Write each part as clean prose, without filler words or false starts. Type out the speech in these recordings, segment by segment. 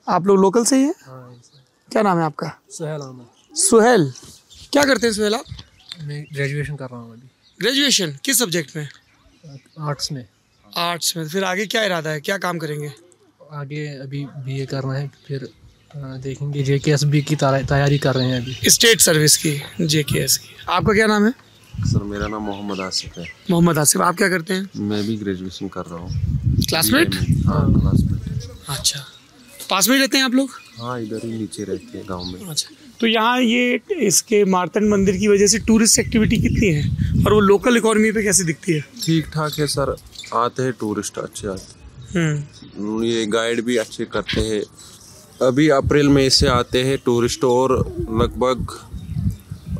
आप लोग लोकल से ही हैं? हाँ, क्या नाम है आपका? सुहेल अहमद। सुहेल, क्या करते हैं सुहेल आप? मैं ग्रेजुएशन कर रहा हूँ अभी। ग्रेजुएशन किस सब्जेक्ट में? आर्ट्स में। आर्ट्स में। फिर आगे क्या इरादा है, क्या काम करेंगे? आगे अभी बीए करना है, फिर देखेंगे। जेकेएसबी की तैयारी कर रहे हैं अभी, स्टेट सर्विस की, जेकेएस की। आपका क्या नाम है? सर मेरा नाम मोहम्मद आसिफ है। मोहम्मद आसिफ, आप क्या करते हैं? मैं भी ग्रेजुएशन कर रहा हूँ। क्लासमेट? हाँ क्लासमेट। अच्छा, पास में ही रहते हैं आप लोग? हाँ इधर ही नीचे रहते हैं गांव में। अच्छा, तो यहाँ ये इसके मार्तंड मंदिर की वजह से टूरिस्ट एक्टिविटी कितनी है और वो लोकल इकोनॉमी पे कैसे दिखती है? ठीक ठाक है सर, आते हैं टूरिस्ट अच्छे आते हैं। ये गाइड भी अच्छे करते हैं। अभी अप्रैल मई से आते हैं टूरिस्ट और लगभग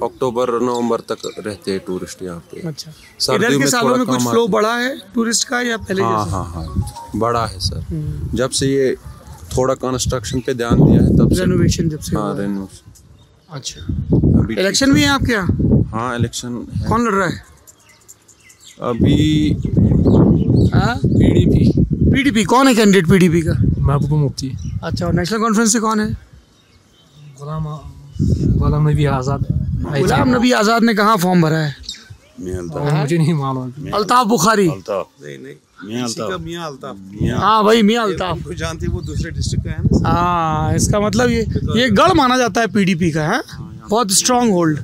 अक्टूबर नवंबर तक रहते हैं टूरिस्ट यहाँ पे। अच्छा, सर्दियों इधर के में सालों थोड़ा में कुछ कम फ्लो बढ़ा है टूरिस्ट का या पहले हाँ जैसा? हाँ बड़ा है सर। जब से ये थोड़ा कंस्ट्रक्शन पे ध्यान दिया है तब से। रेनोवेशन जब से हाँ हुआ है। रेनोवेशन। अच्छा, अभी इलेक्शन भी है आपके यहाँ? हाँ इलेक्शन है। कौन लड़ रहा है अभी? पीडीपी। कौन है कैंडिडेट पीडीपी का? महबूबा मुफ्ती। अच्छा, और नेशनल कॉन्फ्रेंस से कौन है? गुलाम नबी आज़ाद। गुलाम नबी आज़ाद ने कहाँ फॉर्म भरा है? मुझे नहीं मालूम। अल्ताफ बुखारी। हाँ भाई, मियाँ अल्ताफ जानते हैं, वो दूसरे डिस्ट्रिक्ट का है ना। हाँ, इसका मतलब ये गढ़ माना जाता है पीडीपी का है, बहुत स्ट्रांग होल्ड।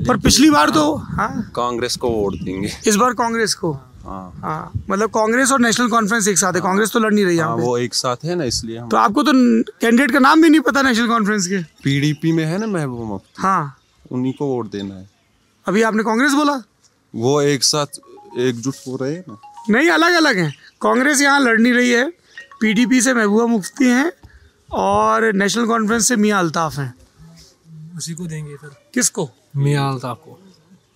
पर पिछली बार तो हाँ कांग्रेस को वोट देंगे इस बार कांग्रेस को। हाँ, मतलब कांग्रेस और नेशनल कॉन्फ्रेंस एक साथ है। कांग्रेस तो लड़ नहीं रही यहाँ पे। वो एक साथ है ना, इसलिए हम। तो आपको तो कैंडिडेट का नाम भी नहीं पता नेशनल कॉन्फ्रेंस के? पीडीपी में है ना महबूबा मुफ्ती, हाँ, उन्हीं को वोट देना है। अभी आपने कांग्रेस बोला? वो एक साथ एकजुट हो रहे हैं ना। नहीं, अलग अलग हैं। कांग्रेस यहाँ लड़ नहीं रही है, पीडीपी से महबूबा मुफ्ती हैं और नेशनल कॉन्फ्रेंस से मियाँ अल्ताफ हैं। उसी को देंगे फिर। किसको? मियाँ अल्ताफ को।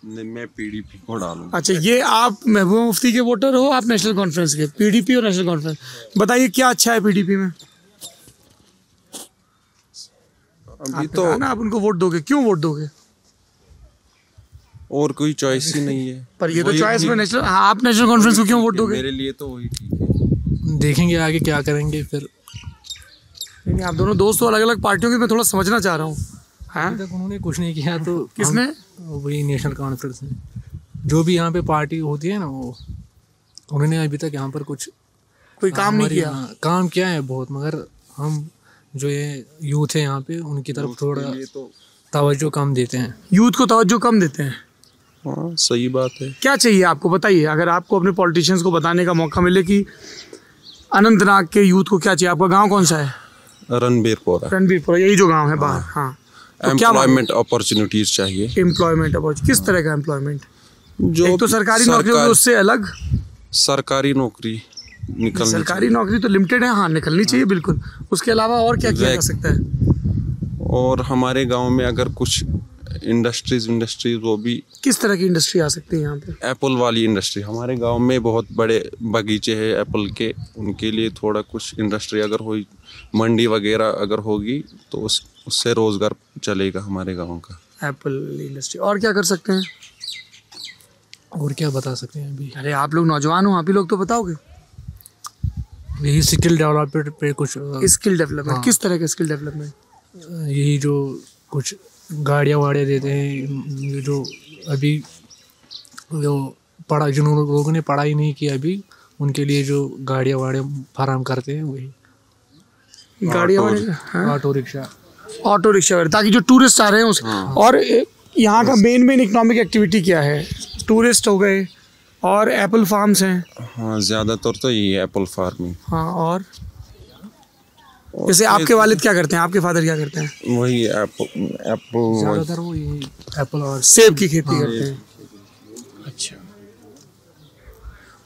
नहीं, मैं पीडीपी को डालूंगा। अच्छा, ये आप महबूबा मुफ्ती के वोटर हो, आप नेशनल कॉन्फ्रेंस के? पीडीपी और नेशनल कॉन्फ्रेंस, बताइए क्या अच्छा है पीडीपी में? अभी तो ना आप उनको वोट दोगे, क्यों वोट दोगे? और कोई चॉइस ही नहीं है। पर ये तो चॉइस में नेशनल, हाँ, आप नेशनल कॉन्फ्रेंस को क्यों वोट दोगे? मेरे लिए तो वही ठीक है। देखेंगे आगे क्या करेंगे फिर। नहीं, आप दोनों दोस्त हो अलग अलग पार्टियों के, मैं थोड़ा समझना चाह रहा हूँ। हाँ, तक उन्होंने कुछ नहीं किया तो किसने? वही नेशनल कॉन्फ्रेंस ने, जो भी यहाँ पे पार्टी होती है ना, वो उन्होंने अभी तक यहाँ पर कुछ कोई काम नहीं किया। काम किया है बहुत, मगर हम जो ये यूथ है यहाँ पे उनकी तरफ थोड़ा तवज्जो कम देते हैं। यूथ को तवज्जो कम देते हैं? हाँ सही बात है। क्या चाहिए आपको, बताइए। अगर आपको अपने पॉलिटिशियंस को बताने का मौका मिले कि अनंतनाग के यूथ को क्या चाहिए। आपका गांव कौन सा है? रणबीरपुरा। रणबीरपुरा, यही जो गांव है बाहर। हाँ, तो एम्प्लॉयमेंट अपॉर्चुनिटीज चाहिए। एम्प्लॉयमेंट अपॉर्चुनिटी, किस तरह का एम्प्लॉयमेंट? जो एक तो सरकारी नौकरी होगी, उससे अलग सरकारी नौकरी निकलनी सरकारी नौकरी तो लिमिटेड है, हाँ, निकलनी चाहिए बिल्कुल। उसके अलावा और क्या किया जा सकता है? और हमारे गांव में अगर कुछ इंडस्ट्रीज वो भी। किस तरह की इंडस्ट्री आ सकती है यहाँ पे? एप्पल वाली इंडस्ट्री। हमारे गांव में बहुत बड़े बगीचे हैं एप्पल के, उनके लिए थोड़ा कुछ इंडस्ट्री अगर हुई, मंडी वगैरह अगर होगी तो उससे रोजगार चलेगा हमारे गांव का। Apple industry. और क्या कर सकते हैं? और क्या बता सकते हैं अभी? अरे आप लोग नौजवान हो, आप ही लोग तो बताओगे। यही स्किल डेवलपमेंट पे कुछ। Skill development? हाँ। किस तरह का स्किल डेवलपमेंट? यही जो कुछ गाड़ियाँ वाड़ियाँ देते हैं, ये जो अभी जो जिन लोगों ने पढ़ाई नहीं की अभी, उनके लिए जो गाड़ियाँ वाड़ियाँ फराहम करते हैं, वही गाड़ियाँ, ऑटो रिक्शा। ऑटो रिक्शा, ताकि जो टूरिस्ट आ रहे हैं उस। और यहाँ का मेन इकोनॉमिक एक्टिविटी क्या है? टूरिस्ट हो गए और एप्पल फार्म्स हैं। हाँ ज़्यादातर तो यही है एप्पल फार्मिंग। हाँ, और जैसे आपके वालिद क्या करते हैं, आपके फादर क्या करते हैं? वही एप्पल ज़्यादातर वो यही एप्पल और सेब की खेती करते हैं। अच्छा,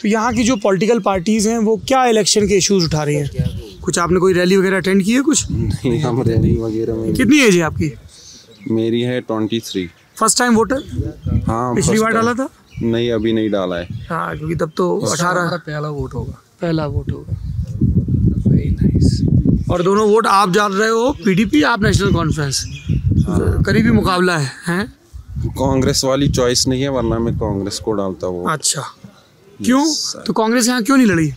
तो यहाँ की जो पॉलिटिकल पार्टीज हैं वो क्या इलेक्शन के इश्यूज उठा रही हैं? कुछ आपने कोई रैली वगैरह अटेंड की है? कुछ नहीं, हम रैली वगैरह में। कितनी एज है आपकी? मेरी है 23। First time voter? हाँ, पिछली बार डाला था? नहीं, अभी नहीं डाला है। हाँ, क्योंकि तब तो 18 पहला वोट होगा। पहला वोट होगा। Very nice. और दोनों वोट आप डाल रहे हो पीडीपी, आप नेशनल कॉन्फ्रेंस। करीबी मुकाबला है? कांग्रेस वाली चॉइस नहीं है, वरना मैं कांग्रेस को डालता वो। अच्छा, क्यों? तो कांग्रेस यहाँ क्यों नहीं लड़ी,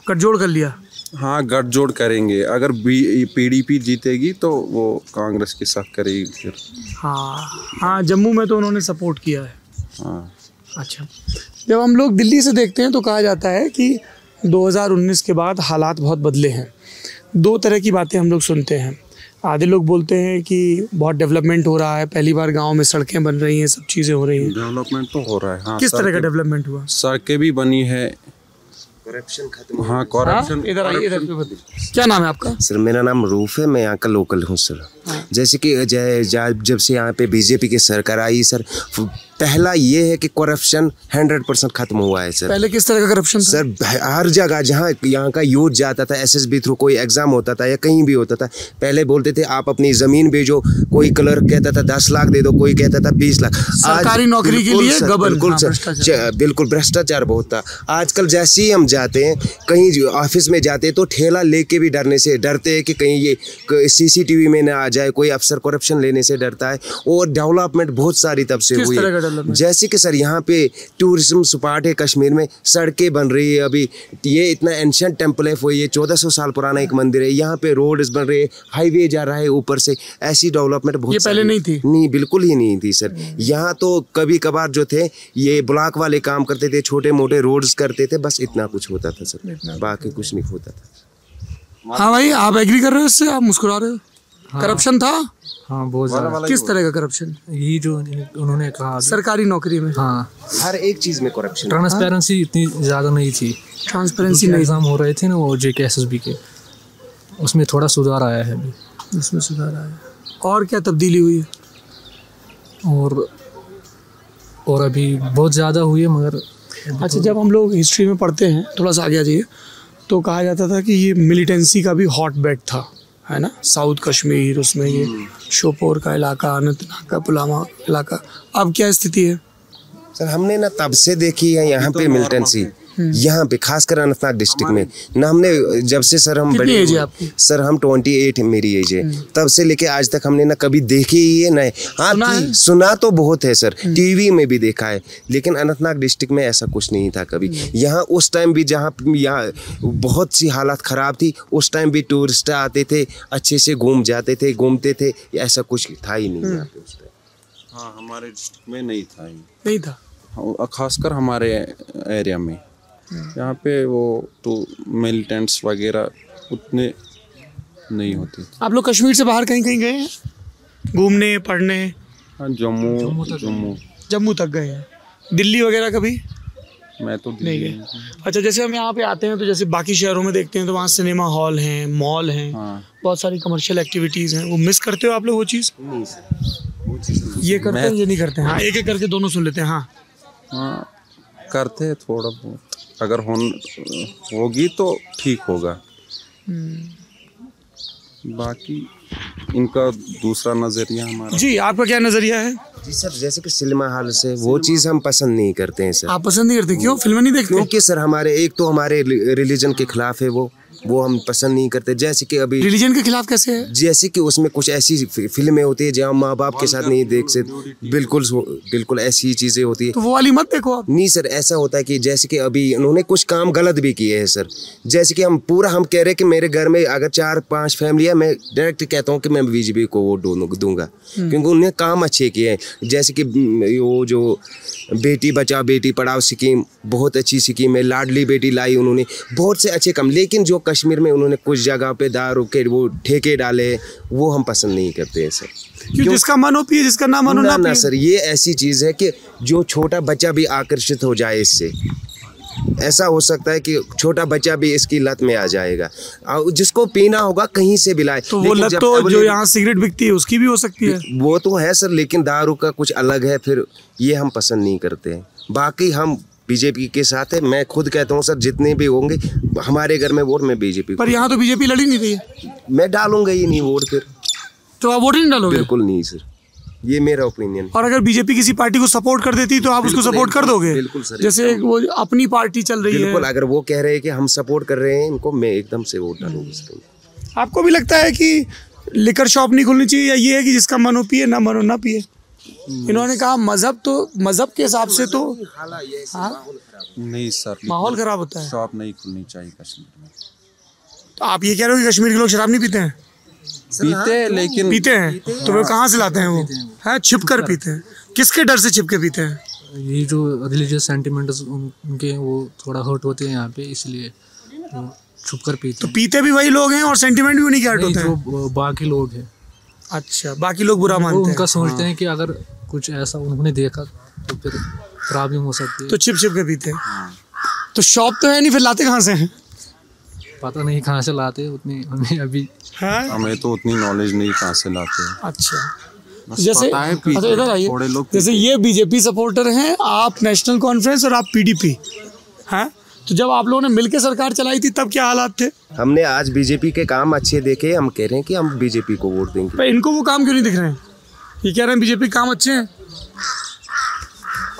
गठजोड़ कर लिया? हाँ गठजोड़ करेंगे। अगर पीडीपी जीतेगी तो वो कांग्रेस के साथ करेगी फिर। हाँ हाँ, जम्मू में तो उन्होंने सपोर्ट किया है। हाँ। अच्छा, जब हम लोग दिल्ली से देखते हैं तो कहा जाता है कि 2019 के बाद हालात बहुत बदले हैं। दो तरह की बातें हम लोग सुनते हैं। आधे लोग बोलते हैं कि बहुत डेवलपमेंट हो रहा है, पहली बार गांव में सड़कें बन रही हैं, सब चीज़ें हो रही हैं। डेवलपमेंट तो हो रहा है। हाँ, किस तरह का डेवलपमेंट हुआ? सड़कें भी बनी है, करप्शन खत्म। हाँ करप्शन। इधर आइए, इधर पे बताइए। क्या नाम है आपका? सर मेरा नाम रूफ है, मैं यहाँ का लोकल हूँ सर। जैसे कि जब से यहाँ पे बीजेपी की सरकार आई सर, पहला ये है कि करप्शन 100% खत्म हुआ है सर। पहले किस तरह का करप्शन था? सर हर जगह जहाँ यहाँ का यूथ जाता था, एसएसबी थ्रू कोई एग्जाम होता था या कहीं भी होता था, पहले बोलते थे आप अपनी जमीन भेजो, कोई क्लर्क कहता था 10 लाख दे दो, कोई कहता था 20 लाख। सरकारी नौकरी के लिए गबन, बिल्कुल सर, बिल्कुल भ्रष्टाचार बहुत था। आजकल जैसे ही हम जाते हैं कहीं ऑफिस में जाते हैं तो ठेला लेके भी डरते हैं कि कहीं ये सीसीटीवी में ना आ जाए, कोई अफसर करप्शन लेने से डरता है। और डेवलपमेंट बहुत सारी तब से हुई है। जैसे कि सर यहाँ पे टूरिज्म स्पॉट है, कश्मीर में सड़कें बन रही है। अभी ये इतना एंशिएंट टेम्पल है, वो ये 1400 साल पुराना एक मंदिर है। यहाँ पे रोड्स बन रहे हैं, हाईवे जा रहा है ऊपर से। ऐसी डेवलपमेंट बहुत, ये पहले नहीं थी? नहीं, बिल्कुल ही नहीं थी सर। यहाँ तो कभी कभार जो थे ये ब्लॉक वाले काम करते थे, छोटे मोटे रोड्स करते थे, बस इतना कुछ होता था सर, बाकी कुछ नहीं होता था। हाँ भाई, आप एग्री कर रहे हो इससे? आप मुस्कुरा रहे हो? करप्शन था? हाँ बहुत ज़्यादा। किस तरह का करप्शन? यही जो उन्होंने कहा सरकारी नौकरी में। हाँ, हर एक चीज़ में करप्शन। ट्रांसपेरेंसी इतनी ज़्यादा नहीं थी। ट्रांसपेरेंसी नहीं, एग्जाम हो रहे थे ना वो जेके एसएसबी के, उसमें थोड़ा सुधार आया है अभी। उसमें सुधार आया। और क्या तब्दीली हुई है? और अभी बहुत ज़्यादा हुई है मगर। अच्छा, जब हम लोग हिस्ट्री में पढ़ते हैं, थोड़ा सा आगे आ जाइए, तो कहा जाता था कि ये मिलिटेंसी का भी हॉट बेड था, है ना? साउथ कश्मीर, उसमें ये शोपोर का इलाका, अनंतनाग का पुलवामा इलाका। अब क्या स्थिति है? सर हमने ना तब से देखी है यहाँ पे मिलिटेंसी, यहाँ पे खासकर अनंतनाग डिस्ट्रिक्ट में ना। हमने जब से सर हम कितनी एज है आपकी? सर हम 28 मेरी एज है। तब से लेके आज तक हमने ना कभी देखी ही है ना। हाँ सुना तो बहुत है सर, टीवी में भी देखा है, लेकिन अनंतनाग डिस्ट्रिक्ट में ऐसा कुछ नहीं था कभी। यहाँ उस टाइम भी जहाँ यहाँ बहुत सी हालत ख़राब थी, उस टाइम भी टूरिस्ट आते थे, अच्छे से घूमते थे, ऐसा कुछ था ही नहीं यहाँ पे उस टाइम। हाँ हमारे डिस्ट्रिक्ट में नहीं था ये। नहीं था, खासकर हमारे एरिया में। यहाँ पे वो तो मिलिटेंट्स वगैरह उतने नहीं होते। आप लोग कश्मीर से बाहर कहीं गए हैं घूमने, पढ़ने? हाँ जम्मू तक गए हैं। दिल्ली वगैरह कभी? मैं तो नहीं गए। अच्छा, जैसे हम यहाँ पे आते हैं तो जैसे बाकी शहरों में देखते हैं तो वहाँ सिनेमा हॉल हैं, मॉल हैं, बहुत सारी कमर्शियल एक्टिविटीज़ हैं। वो मिस करते हो आप लोग वो चीज़? ये करते हैं, ये नहीं करते हैं? हाँ, एक एक करके दोनों सुन लेते हैं। हाँ करते हैं थोड़ा बहुत, अगर होगी तो ठीक होगा। बाकी इनका दूसरा नज़रिया हमारा। जी, आपका क्या नज़रिया है? जी सर, जैसे कि सिनेमा हॉल से वो चीज़ हम पसंद नहीं करते हैं सर। आप पसंद नहीं करते? क्यों फिल्में नहीं देखते? क्योंकि सर हमारे एक तो हमारे रिलीजन के खिलाफ है वो हम पसंद नहीं करते। जैसे कि अभी रिलीजन के खिलाफ कैसे है? जैसे कि उसमें कुछ ऐसी फिल्में होती है जहाँ माँ बाप के साथ नहीं देख सकते, बिल्कुल ऐसी चीज़ें होती है। तो वो वाली मत देखो आप। नहीं सर, ऐसा होता है कि जैसे कि अभी उन्होंने कुछ काम गलत भी किए हैं सर। जैसे कि हम कह रहे हैं कि मेरे घर में अगर 4-5 फैमिली है, मैं डायरेक्ट कहता हूँ कि मैं बीजेपी को वोट दूंगा, क्योंकि उन्होंने काम अच्छे किए हैं। जैसे कि वो जो बेटी बचाओ बेटी पढ़ाओ स्कीम बहुत अच्छी स्कीम है, लाडली बेटी लाई उन्होंने, बहुत से अच्छे काम। लेकिन जो कश्मीर में उन्होंने कुछ जगह पे दारू के वो ठेके डाले, वो हम पसंद नहीं करते हैं सर। क्यों? जिसका मन हो पिए, जिसका ना मन हो ना पिए। सर ये ऐसी चीज़ है कि जो छोटा बच्चा भी आकर्षित हो जाए इससे, ऐसा हो सकता है कि छोटा बच्चा भी इसकी लत में आ जाएगा। जिसको पीना होगा कहीं से भी लाए। तो वो लत तो जो यहाँ सिगरेट बिकती है उसकी भी हो सकती है। वो तो है सर, लेकिन दारू का कुछ अलग है, फिर ये हम पसंद नहीं करते हैं। बाकी हम बीजेपी के साथ है। मैं खुद कहता हूँ सर, जितने भी होंगे हमारे घर में वोट, मैं बीजेपी। पर यहाँ तो बीजेपी लड़ी नहीं रही है। मैं डालूंगा ही नहीं वोट फिर। तो आप वोट नहीं डालोगे? बिल्कुल नहीं सर, ये मेरा ओपिनियन। और अगर बीजेपी किसी पार्टी को सपोर्ट कर देती तो आप उसको सपोर्ट कर दोगे? बिल्कुल सर। जैसे वो अपनी पार्टी चल रही है। बिल्कुल, अगर वो कह रहे हैं कि हम सपोर्ट कर रहे हैं इनको, मैं एकदम से वोट डालूंगा। आपको भी लगता है कि लिकर शॉप नहीं खुलनी चाहिए, या ये है कि जिसका मन हो पिए, ना मन हो ना पिए? इन्होंने कहा मजहब के हिसाब से तो नहीं सर, माहौल खराब होता है। शॉप नहीं खुलनी चाहिए कश्मीर में। तो आप ये कह रहे हो कि कश्मीर के लोग शराब नहीं पीते हैं? पीते हैं, लेकिन पीते हैं तो वो कहाँ से लाते हैं? वो है छिप कर पीते हैं। किसके डर से छिप के पीते हैं? ये जो रिलीजियस सेंटिमेंट्स उनके वो थोड़ा हर्ट होते हैं यहाँ पे, इसलिए वो छुप कर पीते तो हैं। पीते भी वही लोग हैं और सेंटिमेंट भी उन्हीं के हर्ट होते हैं? जो बाकी लोग हैं अच्छा, बाकी लोग बुरा वो मानते उनका हैं। सोचते हैं कि अगर कुछ ऐसा उन्होंने देखा तो फिर प्रॉब्लम हो सकती है, तो छिप छिप के पीते हैं। तो शॉप तो है नहीं, फिर लाते कहाँ से हैं? पता नहीं कहाँ से लाते उतनी हमें अभी। हैं? हमें तो उतनी नॉलेज नहीं कहाँ से लाते हैं। अच्छा, बस जैसे पता है पीते अच्छा इधर आइए, थोड़े लोग जैसे ये बीजेपी सपोर्टर हैं, आप नेशनल कॉन्फ्रेंस और आप पीडीपी हैं, तो जब आप लोगों ने मिलकर सरकार चलाई थी तब क्या हालात थे? हमने आज बीजेपी के काम अच्छे देखे, हम कह रहे हैं कि हम बीजेपी को वोट देंगे। पर इनको वो काम क्यों नहीं दिख रहे हैं? ये कह रहे हैं बीजेपी के काम अच्छे हैं।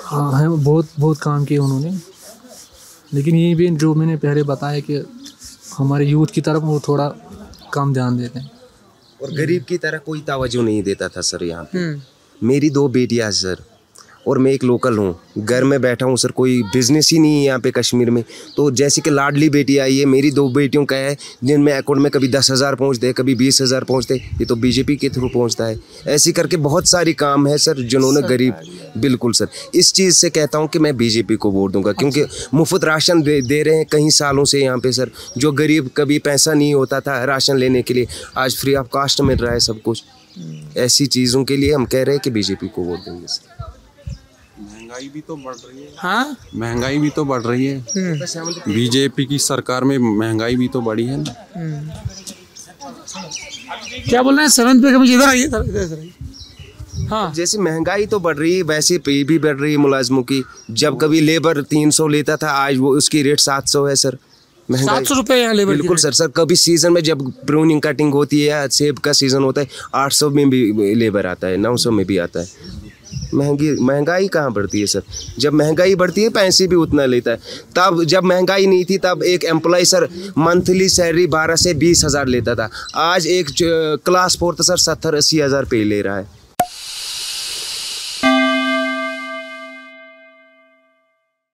हाँ है, बहुत काम किए उन्होंने, लेकिन ये भी जो मैंने पहले बताया कि हमारे यूथ की तरफ वो थोड़ा कम ध्यान देते हैं और गरीब की तरह कोई तवज्जो नहीं देता था सर यहाँ पे। मेरी 2 बेटियाँ हैं सर, और मैं एक लोकल हूँ, घर में बैठा हूँ सर, कोई बिजनेस ही नहीं है यहाँ पे कश्मीर में। तो जैसे कि लाडली बेटी आई है, मेरी 2 बेटियों का है, जिनमें अकाउंट में कभी 10,000 पहुँचते, कभी 20,000 पहुँचते, ये तो बीजेपी के थ्रू पहुँचता है। ऐसे करके बहुत सारी काम है सर जिन्होंने गरीब, बिल्कुल सर, इस चीज़ से कहता हूँ कि मैं बीजेपी को वोट दूंगा, क्योंकि मुफ्त राशन दे रहे हैं कई सालों से यहाँ पे सर। जो गरीब कभी पैसा नहीं होता था राशन लेने के लिए, आज फ्री ऑफ कास्ट मिल रहा है सब कुछ। ऐसी चीज़ों के लिए हम कह रहे हैं कि बीजेपी को वोट देंगे सर। महंगाई भी तो बढ़ रही है। हाँ, महंगाई भी तो बढ़ रही है। बीजेपी की सरकार में महंगाई भी तो बढ़ी है ना। क्या बोल रहे हैं? 7th पे मुझे इधर आइए, इधर आइए। हाँ, जैसे महंगाई तो बढ़ रही है, वैसे पे भी बढ़ रही है मुलाजमों की। जब कभी लेबर 300 लेता था, आज वो उसकी रेट 700 है सर। 700 रुपये यहाँ लेबर की बिल्कुल रेट। सर कभी सीजन में जब प्रूनिंग कटिंग होती है या सेब का सीजन होता है, 800 में भी लेबर आता है, 900 में भी आता है। महंगाई कहाँ बढ़ती है सर? जब महंगाई बढ़ती है पैसे भी उतना लेता है। तब जब महंगाई नहीं थी तब एक एम्प्लॉय सर मंथली सैलरी 12 से 20 हज़ार लेता था। आज एक क्लास 4 सर 70-80 हज़ार पे ले रहा है।